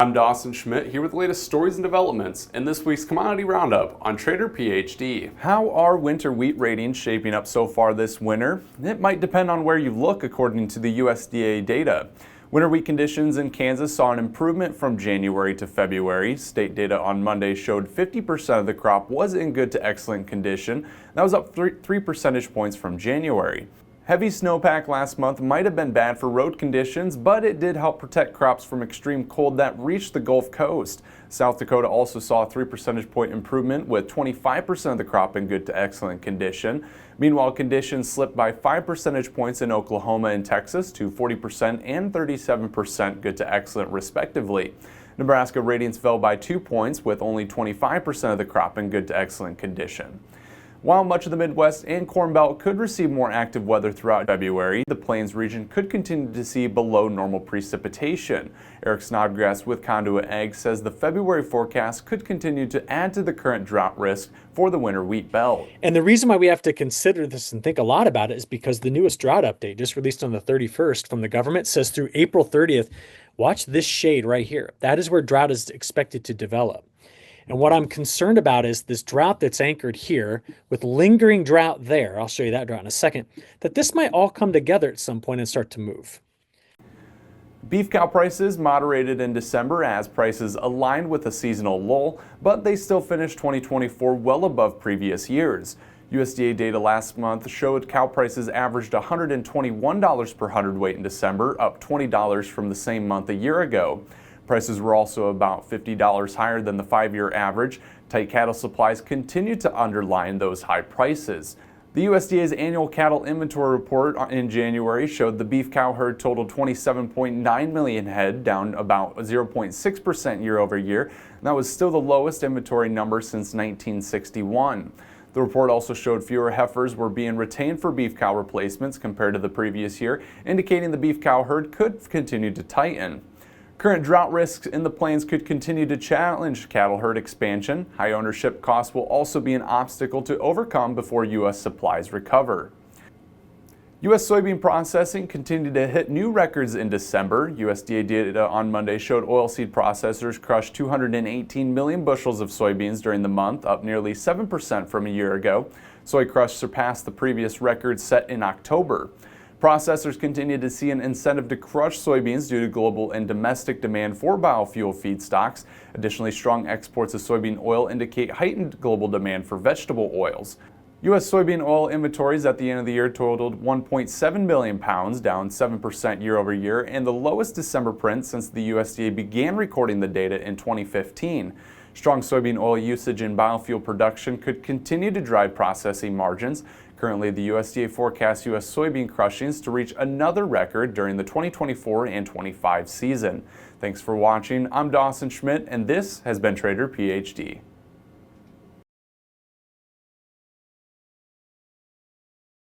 I'm Dawson Schmidt here with the latest stories and developments in this week's Commodity Roundup on Trader PhD. How are winter wheat ratings shaping up so far this winter? It might depend on where you look according to the USDA data. Winter wheat conditions in Kansas saw an improvement from January to February. State data on Monday showed 50% of the crop was in good to excellent condition. That was up 3 percentage points from January. Heavy snowpack last month might have been bad for road conditions, but it did help protect crops from extreme cold that reached the Gulf Coast. South Dakota also saw a 3 percentage point improvement with 25% of the crop in good to excellent condition. Meanwhile, conditions slipped by 5 percentage points in Oklahoma and Texas to 40% and 37% good to excellent respectively. Nebraska ratings fell by 2 points with only 25% of the crop in good to excellent condition. While much of the Midwest and Corn Belt could receive more active weather throughout February, the Plains region could continue to see below normal precipitation. Eric Snodgrass with Conduit Ag says the February forecast could continue to add to the current drought risk for the winter wheat belt. And the reason why we have to consider this and think a lot about it is because the newest drought update, just released on the 31st from the government, says through April 30th, watch this shade right here. That is where drought is expected to develop. And what I'm concerned about is this drought that's anchored here with lingering drought there. I'll show you that drought in a second, that this might all come together at some point and start to move. Beef cow prices moderated in December as prices aligned with a seasonal lull, but they still finished 2024 well above previous years. USDA data last month showed cow prices averaged $121 per hundredweight in December, up $20 from the same month a year ago. Prices were also about $50 higher than the 5-year average. Tight cattle supplies continue to underline those high prices. The USDA's annual cattle inventory report in January showed the beef cow herd totaled 27.9 million head, down about 0.6% year over year. And that was still the lowest inventory number since 1961. The report also showed fewer heifers were being retained for beef cow replacements compared to the previous year, indicating the beef cow herd could continue to tighten. Current drought risks in the plains could continue to challenge cattle herd expansion. High ownership costs will also be an obstacle to overcome before U.S. supplies recover. U.S. soybean processing continued to hit new records in December. USDA data on Monday showed oilseed processors crushed 218 million bushels of soybeans during the month, up nearly 7% from a year ago. Soy crush surpassed the previous record set in October. Processors continue to see an incentive to crush soybeans due to global and domestic demand for biofuel feedstocks. Additionally, strong exports of soybean oil indicate heightened global demand for vegetable oils. U.S. soybean oil inventories at the end of the year totaled 1.7 million pounds, down 7% year over year, and the lowest December print since the USDA began recording the data in 2015. Strong soybean oil usage in biofuel production could continue to drive processing margins. Currently, the USDA forecasts U.S. soybean crushings to reach another record during the 2024 and 25 season. Thanks for watching. I'm Dawson Schmidt, and this has been Trader PhD.